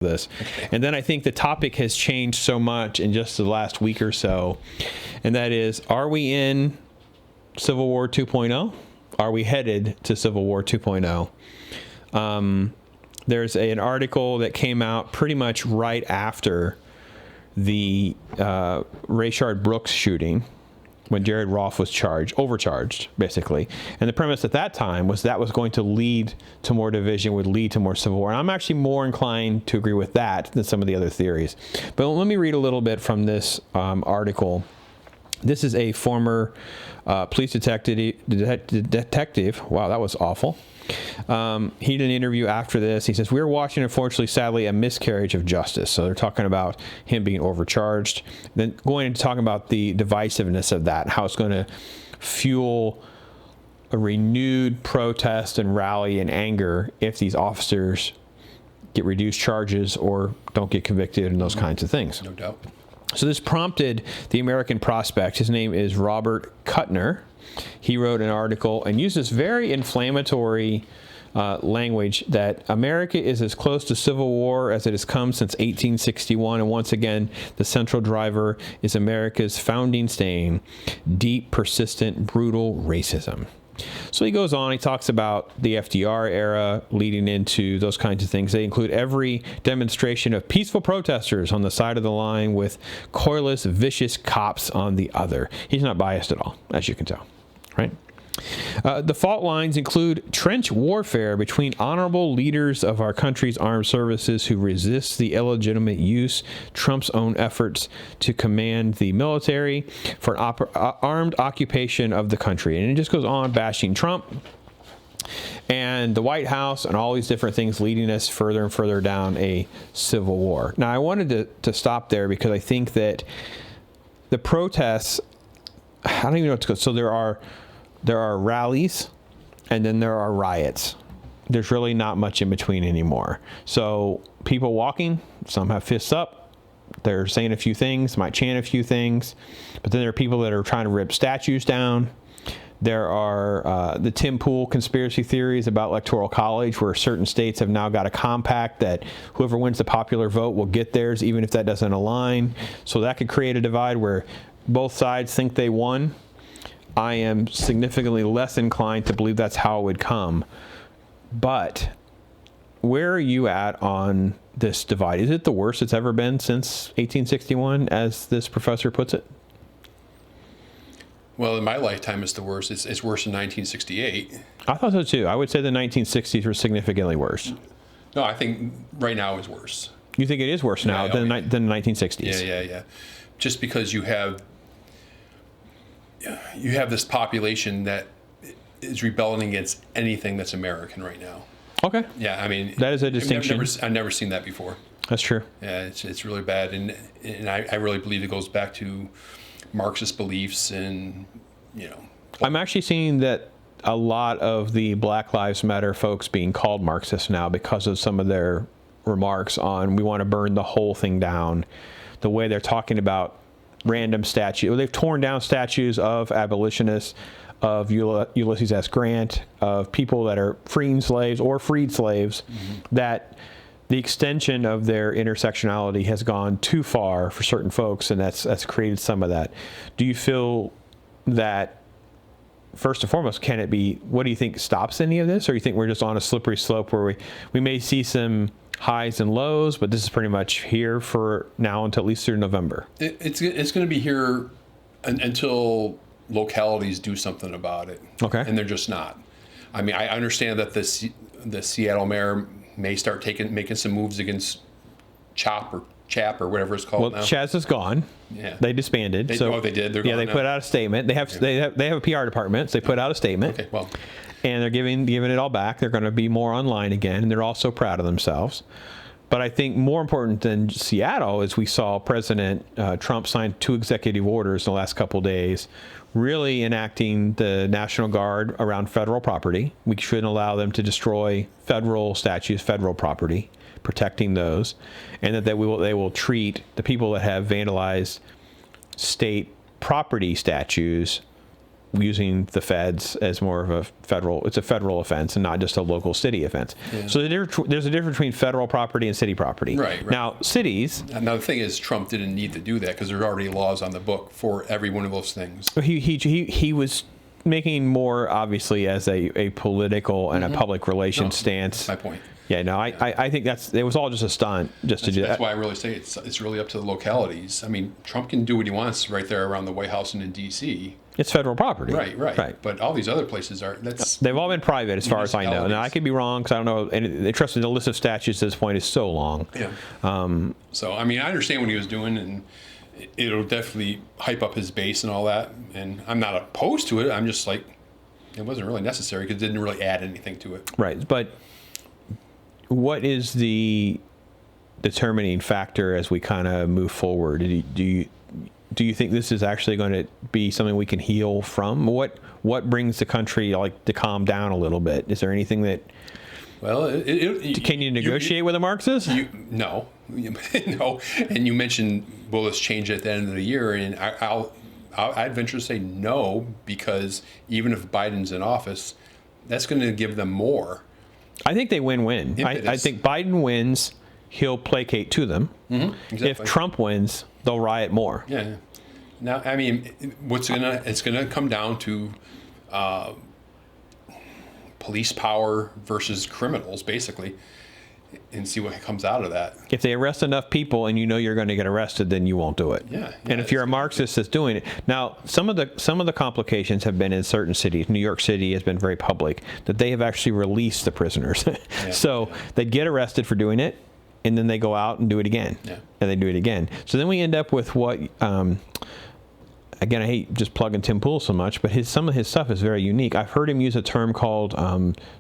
this. And then I think the topic has changed so much in just the last week or so, and that is, are we in Civil War 2.0? Are we headed to Civil War 2.0? There's an article that came out pretty much right after the Rayshard Brooks shooting, when Jared Roth was overcharged, basically. And the premise at that time was that was going to lead to more division, would lead to more civil war. And I'm actually more inclined to agree with that than some of the other theories. But let me read a little bit from this article. This is a former police detective. Wow, that was awful. He did an interview after this. He says, "We're watching, unfortunately, sadly, a miscarriage of justice." So they're talking about him being overcharged. Then going into talking about the divisiveness of that, how it's going to fuel a renewed protest and rally and anger if these officers get reduced charges or don't get convicted and those kinds of things. No doubt. So this prompted the American Prospect. His name is Robert Kuttner. He wrote an article and used this very inflammatory language that America is as close to civil war as it has come since 1861. And once again, the central driver is America's founding stain: deep, persistent, brutal racism. So he goes on, he talks about the FDR era leading into those kinds of things. They include every demonstration of peaceful protesters on the side of the line with coilless, vicious cops on the other. He's not biased at all, as you can tell, right? The fault lines include trench warfare between honorable leaders of our country's armed services who resist the illegitimate use, Trump's own efforts to command the military for an armed occupation of the country. And it just goes on bashing Trump and the White House and all these different things, leading us further and further down a civil war. Now, I wanted to stop there because I think that the protests, I don't even know what to go. So there are rallies, and then there are riots. There's really not much in between anymore. So people walking, some have fists up, they're saying a few things, might chant a few things, but then there are people that are trying to rip statues down. There are the Tim Pool conspiracy theories about electoral college, where certain states have now got a compact that whoever wins the popular vote will get theirs, even if that doesn't align. So that could create a divide where both sides think they won. I am significantly less inclined to believe that's how it would come. But where are you at on this divide? Is it the worst it's ever been since 1861, as this professor puts it? Well, in my lifetime, it's the worst. It's worse than 1968. I thought so too. I would say the 1960s were significantly worse. No, I think right now is worse. You think it is worse now than the 1960s? Yeah. Just because you have this population that is rebelling against anything that's American right now. Okay. Yeah, I mean, that is a distinction. I've never seen that before. That's true. Yeah, it's really bad, and I really believe it goes back to Marxist beliefs, and I'm actually seeing that a lot of the Black Lives Matter folks being called Marxists now because of some of their remarks on we want to burn the whole thing down. The way they're talking about random statues. They've torn down statues of abolitionists, of Ulysses S. Grant, of people that are freeing slaves or freed slaves, that the extension of their intersectionality has gone too far for certain folks, and that's created some of that. Do you feel that, first and foremost, can it be, what do you think stops any of this? Or you think we're just on a slippery slope where we may see some highs and lows, but this is pretty much here for now until at least through November? It's going to be here until localities do something about it. Okay. And they're just not. I mean, I understand that the Seattle mayor may start making some moves against CHAP or whatever it's called now. Well, Chaz is gone. Yeah. They disbanded. They did. They're yeah, gone they now. put out a statement. They have a PR department. So they put out a statement. Okay, well. And they're giving it all back. They're going to be more online again, and they're all so proud of themselves. But I think more important than Seattle is we saw President Trump sign 2 executive orders in the last couple of days, really enacting the National Guard around federal property. We shouldn't allow them to destroy federal statues, federal property, protecting those, and that they will treat the people that have vandalized state property statues using the feds as more of a federal, it's a federal offense and not just a local city offense. Yeah. So there's a difference between federal property and city property. Right. Now, cities... Now, the thing is, Trump didn't need to do that because there are already laws on the book for every one of those things. He was making more, obviously, as a political and a public relations stance. That's my point. Yeah, no, I think it was all just a stunt just to do that. That's why I really say it's really up to the localities. I mean, Trump can do what he wants right there around the White House and in D.C. It's federal property. Right. But all these other places they've all been private as far as I know. Now, I could be wrong because I don't know. And trust me, the list of statutes at this point is so long. Yeah. So, I mean, I understand what he was doing, and it'll definitely hype up his base and all that. And I'm not opposed to it. I'm just like, it wasn't really necessary because it didn't really add anything to it. Right. But what is the determining factor as we kind of move forward? Do you think this is actually going to be something we can heal from? What brings the country to calm down a little bit? Is there anything that? Well, can you negotiate with a Marxist? No. No. And you mentioned, will this change at the end of the year? And I'd venture to say no, because even if Biden's in office, that's going to give them more. I think they win-win. I think Biden wins, he'll placate to them. Mm-hmm, exactly. If Trump wins, they'll riot more. Yeah. Now, I mean, it's gonna come down to police power versus criminals, basically, and see what comes out of that. If they arrest enough people and you know you're going to get arrested, then you won't do it. Yeah. And if you're a Marxist that's doing it, now some of the complications have been in certain cities. New York City has been very public that they have actually released the prisoners. So they get arrested for doing it, and then they go out and do it again. Yeah. And they do it again. So then we end up with what. Again, I hate just plugging Tim Pool so much, but some of his stuff is very unique. I've heard him use a term called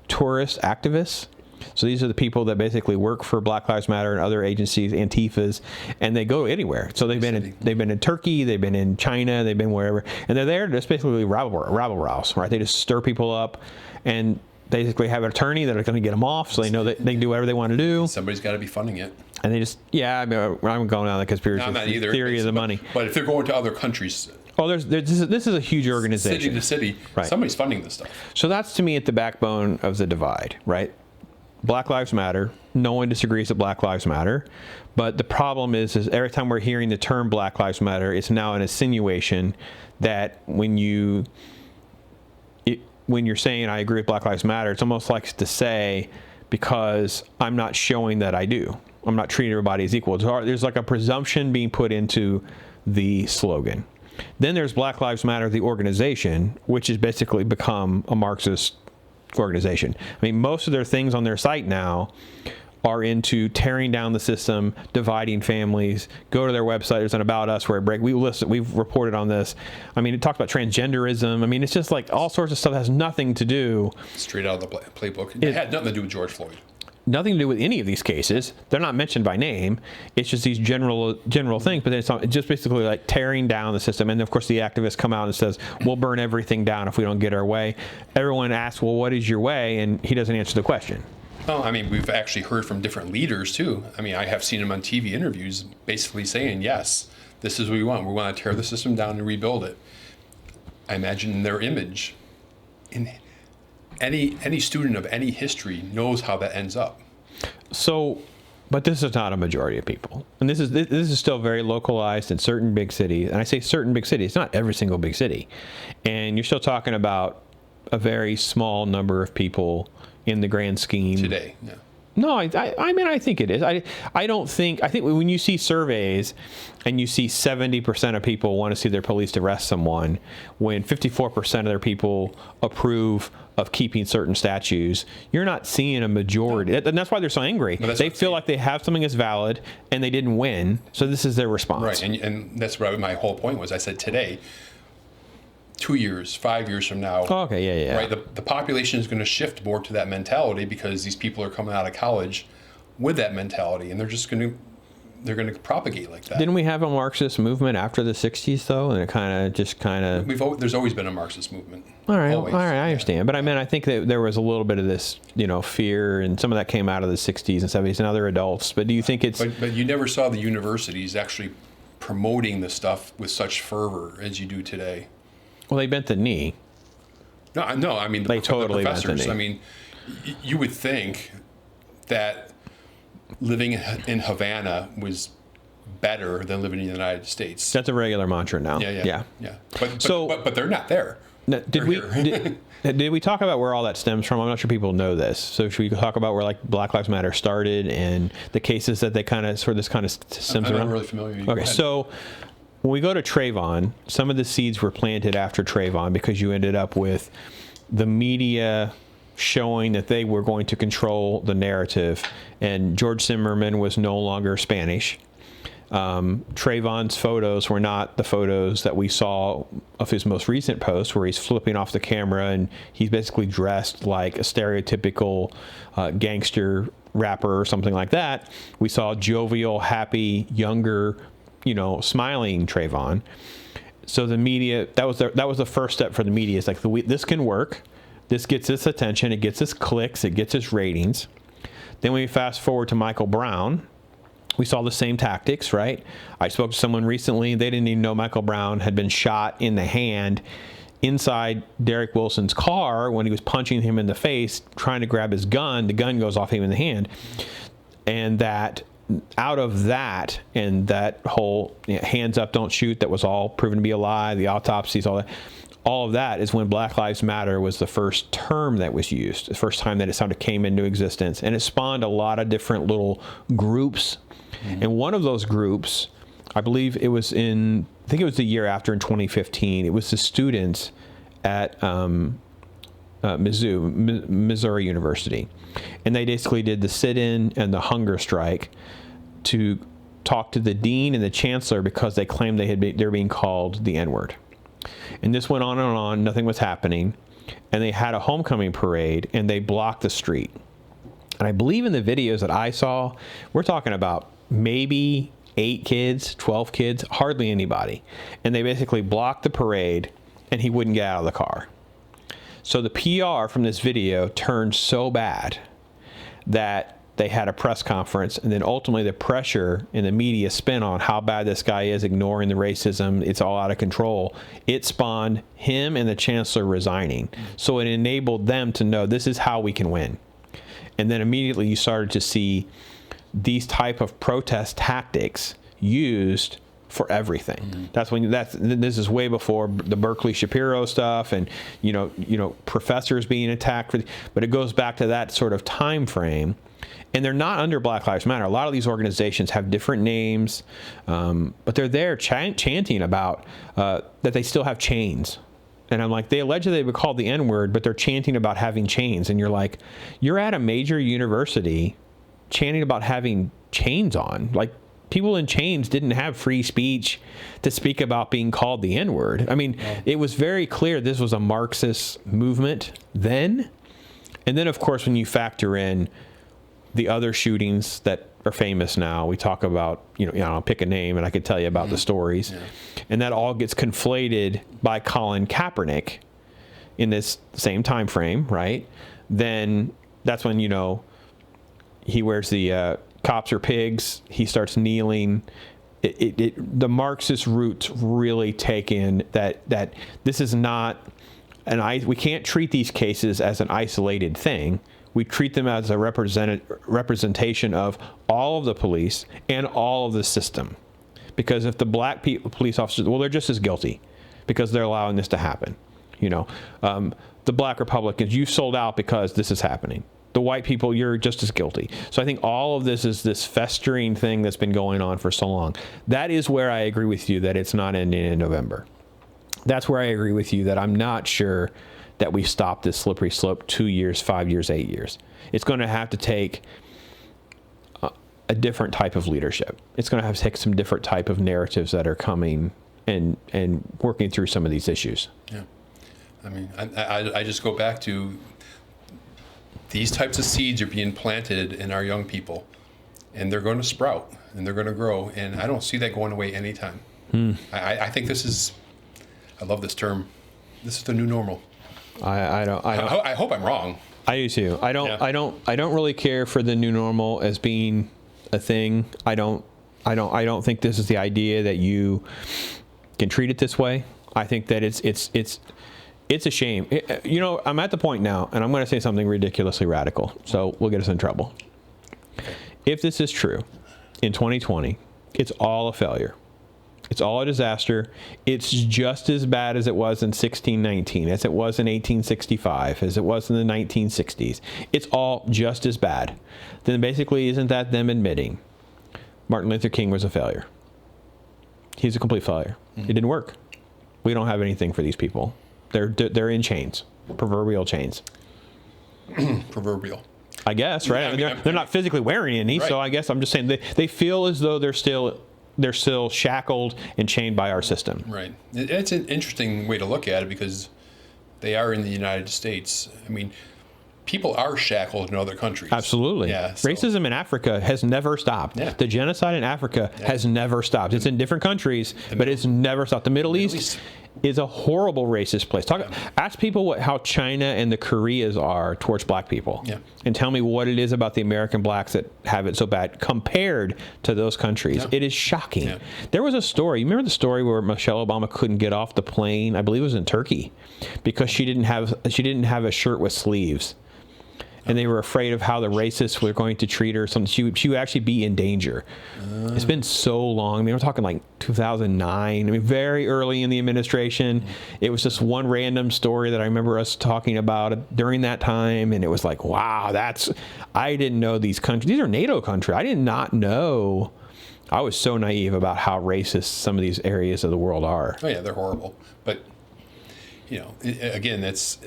tourist activists. So these are the people that basically work for Black Lives Matter and other agencies, Antifas, and they go anywhere. So they've been in Turkey, they've been in China, they've been wherever, and they're there to just basically rabble-rouse, right? They just stir people up and basically have an attorney that are going to get them off, so they know that they can do whatever they want to do. Somebody's got to be funding it. And they just, I mean, I'm going down the conspiracy theory of the money. But if they're going to other countries. Oh, this is a huge organization. City to city, right. Somebody's funding this stuff. So that's, to me, at the backbone of the divide, right? Black Lives Matter. No one disagrees that Black Lives Matter. But the problem is every time we're hearing the term Black Lives Matter, it's now an insinuation that when you're saying I agree with Black Lives Matter, it's almost like to say, because I'm not showing that I do. I'm not treating everybody as equal. There's like a presumption being put into the slogan. Then there's Black Lives Matter, the organization, which has basically become a Marxist organization. I mean, most of their things on their site now are into tearing down the system, dividing families. Go to their website. There's an About Us where we've reported on this. I mean, it talks about transgenderism. I mean, it's just like all sorts of stuff that has nothing to do. Straight out of the playbook. It had nothing to do with George Floyd. Nothing to do with any of these cases. They're not mentioned by name. It's just these general things, but it's just basically like tearing down the system. And of course, the activists come out and says, "We'll burn everything down if we don't get our way." Everyone asks, "Well, what is your way?" And he doesn't answer the question. Well, I mean, we've actually heard from different leaders too. I mean, I have seen them on TV interviews, basically saying, "Yes, this is what we want. We want to tear the system down and rebuild it." I imagine their image in. Any student of any history knows how that ends up. So, but this is not a majority of people, and this is still very localized in certain big cities. And I say certain big cities; it's not every single big city. And you're still talking about a very small number of people in the grand scheme today. Yeah. No, I mean, I think it is. I think when you see surveys and you see 70% of people want to see their police arrest someone, when 54% of their people approve of keeping certain statues, you're not seeing a majority. And that's why they're so angry. They feel like they have something that's valid and they didn't win, so this is their response. Right, and that's what my whole point was. I said today, 2 years, 5 years from now. Oh, okay, yeah. Right, the population is going to shift more to that mentality because these people are coming out of college with that mentality, and they're going to propagate like that. Didn't we have a Marxist movement after the 60s, though? And it There's always been a Marxist movement. All right, I understand. But I think that there was a little bit of this, fear, and some of that came out of the 60s and 70s and other adults. But do you think it's... But you never saw the universities actually promoting the stuff with such fervor as you do today. Well, they bent the knee. No, I mean, They totally bent the professors. knee. I mean, you would think that living in Havana was better than living in the United States. That's a regular mantra now. Yeah. But they're not there. Now, did we talk about where all that stems from? I'm not sure people know this. So should we talk about where like Black Lives Matter started and the cases that they kind of stems I'm around? not really familiar. Okay, so when we go to Trayvon, some of the seeds were planted after Trayvon because you ended up with the media showing that they were going to control the narrative, and George Zimmerman was no longer Spanish. Trayvon's photos were not the photos that we saw of his most recent post, where he's flipping off the camera and he's basically dressed like a stereotypical gangster rapper or something like that. We saw jovial, happy, younger, smiling Trayvon. So the media, that was the first step for the media. It's like, this can work. This gets us attention. It gets us clicks. It gets us ratings. Then we fast forward to Michael Brown. We saw the same tactics, right? I spoke to someone recently. They didn't even know Michael Brown had been shot in the hand inside Derek Wilson's car when he was punching him in the face, trying to grab his gun. The gun goes off him in the hand. And that out of that and that whole hands up, don't shoot, that was all proven to be a lie, the autopsies, all of that is when Black Lives Matter was the first term that was used, the first time that it sort of came into existence. And it spawned a lot of different little groups. Mm-hmm. And one of those groups, I believe it was I think it was the year after, in 2015, it was the students at Missouri University. And they basically did the sit-in and the hunger strike to talk to the dean and the chancellor because they claimed they're being called the N-word. And this went on and on, nothing was happening. And they had a homecoming parade and they blocked the street. And I believe in the videos that I saw, we're talking about maybe 8 kids, 12 kids, hardly anybody. And they basically blocked the parade and he wouldn't get out of the car. So the PR from this video turned so bad that they had a press conference, and then ultimately the pressure in the media spin on how bad this guy is, ignoring the racism, it's all out of control. It spawned him and the chancellor resigning. So it enabled them to know this is how we can win. And then immediately you started to see these type of protest tactics used for everything. Mm-hmm. This is way before the Berkeley Shapiro stuff and professors being attacked but it goes back to that sort of time frame. And they're not under Black Lives Matter. A lot of these organizations have different names, but they're there chanting about that they still have chains. And I'm like, they allegedly were called the N-word, but they're chanting about having chains. And you're like, you're at a major university chanting about having chains on. Like, people in chains didn't have free speech to speak about being called the N-word. I mean, It was very clear this was a Marxist movement then. And then, of course, when you factor in the other shootings that are famous now, we talk about, I'll pick a name and I could tell you about the stories. Yeah. And that all gets conflated by Colin Kaepernick in this same time frame, right? Then that's when, he wears the cops are pigs. He starts kneeling. The Marxist roots really take in that this is not we can't treat these cases as an isolated thing. We treat them as a representation of all of the police and all of the system. Because if the black police officers, they're just as guilty because they're allowing this to happen. The black Republicans, you sold out because this is happening. The white people, you're just as guilty. So I think all of this is this festering thing that's been going on for so long. That is where I agree with you that it's not ending in November. That's where I agree with you that I'm not sure that we stop this slippery slope 2 years, 5 years, 8 years. It's going to have to take a different type of leadership. It's going to have to take some different type of narratives that are coming and working through some of these issues. Yeah. I mean, I just go back to these types of seeds are being planted in our young people, and they're going to sprout and they're going to grow. And I don't see that going away anytime. I think I love this term. This is the new normal. I hope I'm wrong. I do too. I don't really care for the new normal as being a thing. I don't think this is the idea that you can treat it this way. I think that it's a shame. I'm at the point now, and I'm going to say something ridiculously radical, so we'll get us in trouble. If this is true, in 2020, it's all a failure. It's all a disaster. It's just as bad as it was in 1619, as it was in 1865, as it was in the 1960s. It's all just as bad. Then basically, isn't that them admitting Martin Luther King was a failure? He's a complete failure. It didn't work. We don't have anything for these people. They're in chains, proverbial chains. Proverbial. I guess, right? Yeah, they're not physically wearing any, right. So I guess I'm just saying they feel as though they're still shackled and chained by our system. Right. It's an interesting way to look at it because they are in the United States. I mean, people are shackled in other countries. Absolutely. Yeah, so. Racism in Africa has never stopped. Yeah. The genocide in Africa has never stopped. It's in different countries, but it's never stopped. The Middle East is a horrible racist place. Ask people how China and the Koreas are towards black people, and tell me what it is about the American blacks that have it so bad compared to those countries. Yeah. It is shocking. Yeah. There was a story. You remember the story where Michelle Obama couldn't get off the plane? I believe it was in Turkey because she didn't have a shirt with sleeves. And they were afraid of how the racists were going to treat her. She would actually be in danger. It's been so long. I mean, we're talking like 2009. I mean, very early in the administration. It was just one random story that I remember us talking about during that time. And it was like, wow, I didn't know these countries. These are NATO countries. I did not know. I was so naive about how racist some of these areas of the world are. Oh, yeah, they're horrible. But, again, that's...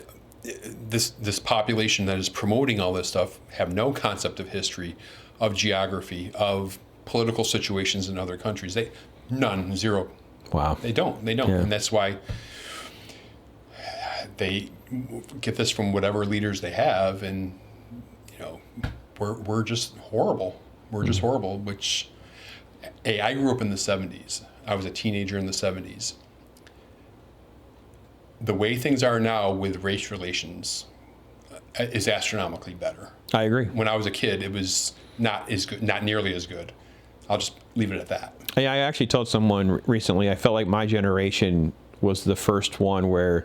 This population that is promoting all this stuff have no concept of history, of geography, of political situations in other countries. None, zero. Wow. They don't. Yeah. And that's why they get this from whatever leaders they have, and we're just horrible. We're just horrible. Which, I grew up in the 70s. I was a teenager in the 70s. The way things are now with race relations is astronomically better. I agree. When I was a kid, it was not as good, not nearly as good. I'll just leave it at that. I actually told someone recently, I felt like my generation was the first one where,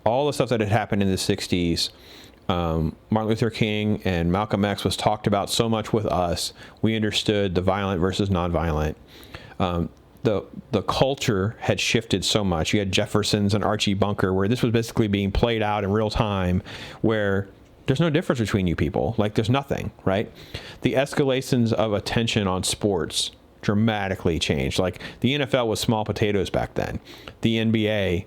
all the stuff that had happened in the 60s, Martin Luther King and Malcolm X was talked about so much with us. We understood the violent versus nonviolent. The culture had shifted so much. You had Jefferson's and Archie Bunker, where this was basically being played out in real time, where there's no difference between you people. Like, there's nothing, right? The escalations of attention on sports dramatically changed. Like, the NFL was small potatoes back then. The NBA,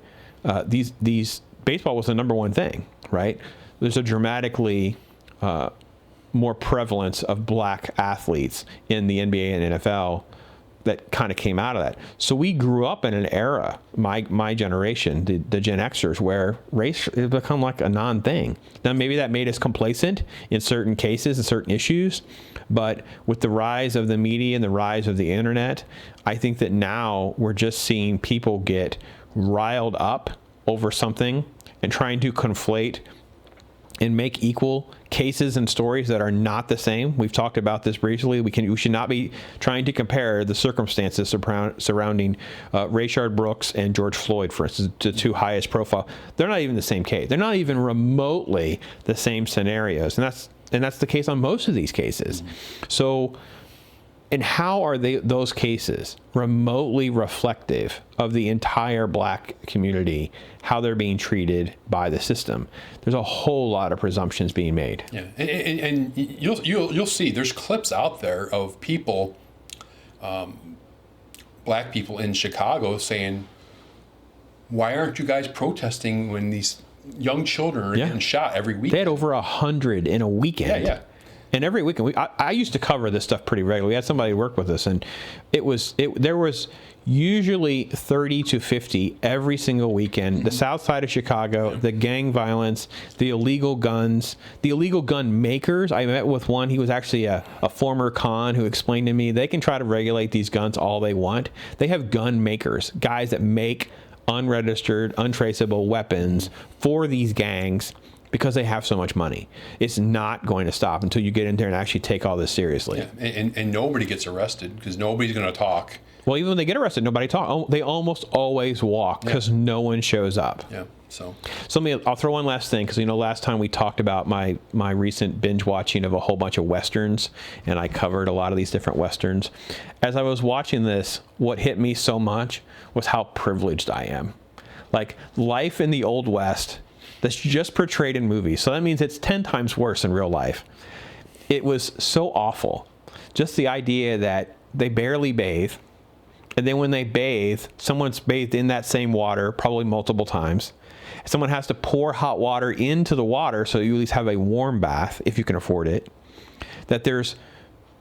these baseball was the number one thing, right? There's a dramatically more prevalence of black athletes in the NBA and NFL that kind of came out of that. So we grew up in an era, my generation, the Gen Xers, where race has become like a non-thing. Now, maybe that made us complacent in certain cases and certain issues, but with the rise of the media and the rise of the internet, I think that now we're just seeing people get riled up over something and trying to conflate and make equal cases and stories that are not the same. We've talked about this briefly. We should not be trying to compare the circumstances surrounding Rayshard Brooks and George Floyd, for instance, the two highest profile. They're not even the same case. They're not even remotely the same scenarios, and that's the case on most of these cases. So, and how are those cases remotely reflective of the entire black community, how they're being treated by the system? There's a whole lot of presumptions being made. Yeah, and you'll see there's clips out there of people, black people in Chicago saying, "Why aren't you guys protesting when these young children are getting shot every week?" They had over 100 in a weekend. Yeah. And every weekend, I used to cover this stuff pretty regularly. We had somebody work with us, and there was usually 30 to 50 every single weekend. The south side of Chicago, the gang violence, the illegal guns, the illegal gun makers. I met with one. He was actually a former con who explained to me they can try to regulate these guns all they want. They have gun makers, guys that make unregistered, untraceable weapons for these gangs because they have so much money. It's not going to stop until you get in there and actually take all this seriously. Yeah. And nobody gets arrested because nobody's going to talk. Well, even when they get arrested, nobody talks. They almost always walk because no one shows up. Yeah. So I'll throw one last thing because last time we talked about my recent binge watching of a whole bunch of westerns, and I covered a lot of these different westerns. As I was watching this, what hit me so much was how privileged I am. Like, life in the Old West that's just portrayed in movies. So that means it's 10 times worse in real life. It was so awful. Just the idea that they barely bathe. And then when they bathe, someone's bathed in that same water, probably multiple times. Someone has to pour hot water into the water so you at least have a warm bath, if you can afford it. That there's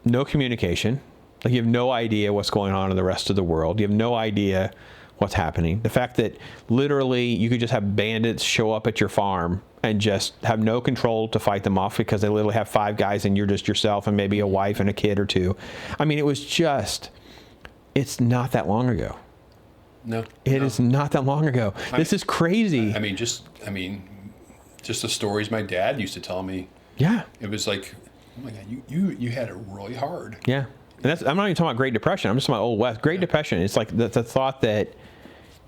no communication. Like, you have no idea what's going on in the rest of the world. You have no idea what's happening. The fact that literally you could just have bandits show up at your farm and just have no control to fight them off because they literally have 5 guys and you're just yourself and maybe a wife and a kid or 2. I mean, it was just... It's not that long ago. No. It is not that long ago. This is crazy. Just the stories my dad used to tell me. Yeah. It was like, oh my God, you had it really hard. Yeah. And I'm not even talking about Great Depression. I'm just talking about Old West. Great Depression. It's like the thought that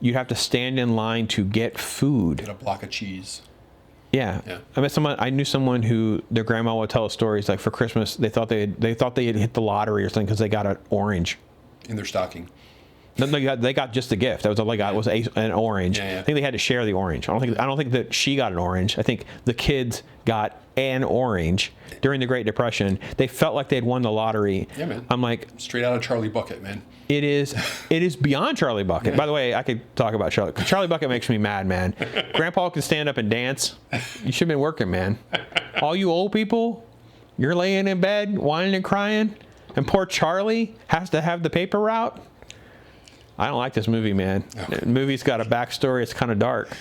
you'd have to stand in line to get food. Get a block of cheese. Yeah. I knew someone who their grandma would tell us stories like for Christmas they thought they had hit the lottery or something because they got an orange in their stocking. No, they got just a gift. That was all they got was an orange. Yeah. I think they had to share the orange. I don't think that she got an orange. I think the kids got an orange during the Great Depression. They felt like they'd won the lottery. Yeah, man. I'm like, straight out of Charlie Bucket, man. It is beyond Charlie Bucket. By the way, I could talk about Charlie. Charlie Bucket makes me mad, man. Grandpa can stand up and dance. You should have been working, man. All you old people, you're laying in bed, whining and crying, and poor Charlie has to have the paper route. I don't like this movie, man. The movie's got a backstory. It's kind of dark.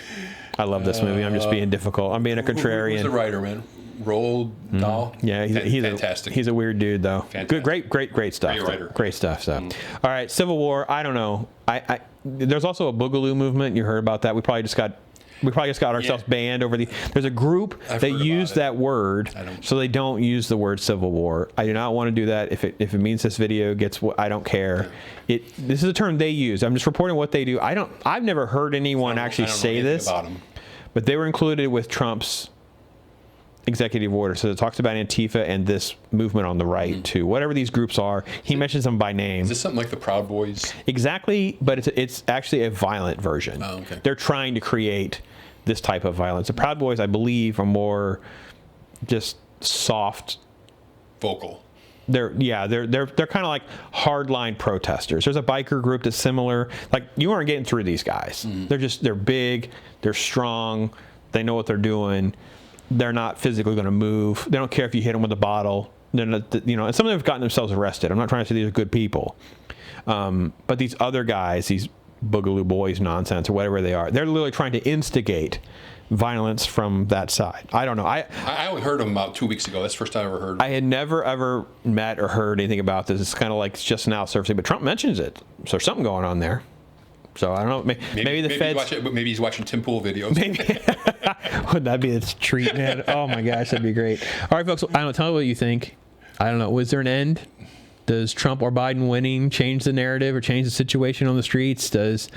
I love this movie. I'm just being difficult. I'm being a contrarian. Who's the writer, man? Roald Dahl? Yeah, he's fantastic. He's a weird dude, though. Fantastic. Good, great stuff. Great writer. Great stuff. So, all right, Civil War. I don't know. There's also a Boogaloo movement. You heard about that? We probably just got ourselves banned over there's a group that use that word, so they don't use the word Civil War. I do not want to do that. If it means this video gets, I don't care. This is a term they use. I'm just reporting what they do. I've never heard anyone actually say this, but they were included with Trump's executive order. So it talks about Antifa and this movement on the right too. Whatever these groups are, he mentions them by name. Is this something like the Proud Boys? Exactly, but it's actually a violent version. Oh, okay. They're trying to create this type of violence. The Proud Boys, I believe, are more just soft, vocal. They're kind of like hardline protesters. There's a biker group that's similar. Like, you aren't getting through these guys. They're big, they're strong, they know what they're doing. They're not physically going to move. They don't care if you hit them with a bottle. They're not, and some of them have gotten themselves arrested. I'm not trying to say these are good people, but these other guys, these Boogaloo Boys nonsense or whatever they are, they're literally trying to instigate violence from that side. I don't know. I only heard them about 2 weeks ago. That's the first time I ever heard. I had never ever met or heard anything about this. It's kind of like it's just now surfacing, but Trump mentions it, so there's something going on there. So I don't know. Maybe the feds. Maybe he's watching Tim Pool videos. Maybe. Would that be a treat, man? Oh my gosh, that'd be great. All right, folks. Tell me what you think. I don't know. Was there an end? Does Trump or Biden winning change the narrative or change the situation on the streets? Does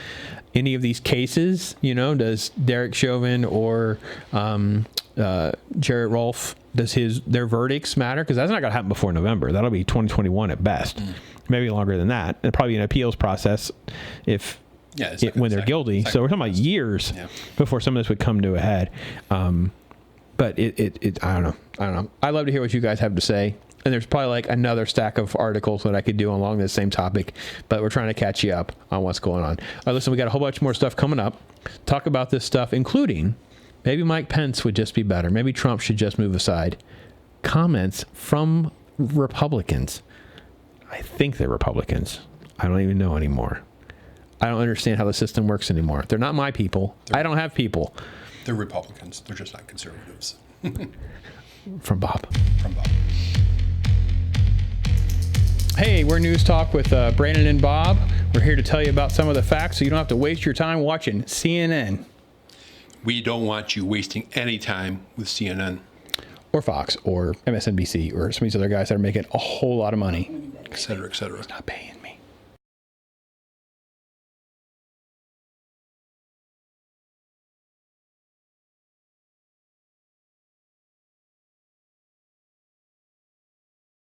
any of these cases, does Derek Chauvin or Jarrett Rolfe, does their verdicts matter? Because that's not going to happen before November. That'll be 2021 at best. Maybe longer than that. And probably an appeals process when they're guilty. So we're talking about years before some of this would come to a head. But I don't know. I'd love to hear what you guys have to say. And there's probably like another stack of articles that I could do along this same topic, but we're trying to catch you up on what's going on. Listen, we got a whole bunch more stuff coming up. Talk about this stuff, including maybe Mike Pence would just be better. Maybe Trump should just move aside. Comments from Republicans. I think they're Republicans. I don't even know anymore. I don't understand how the system works anymore. They're not my people. I don't have people. They're Republicans. They're just not conservatives. From Bob. Hey, we're News Talk with Brandon and Bob. We're here to tell you about some of the facts so you don't have to waste your time watching CNN. We don't want you wasting any time with CNN. Or Fox or MSNBC or some of these other guys that are making a whole lot of money. Et cetera, et cetera. Not paying.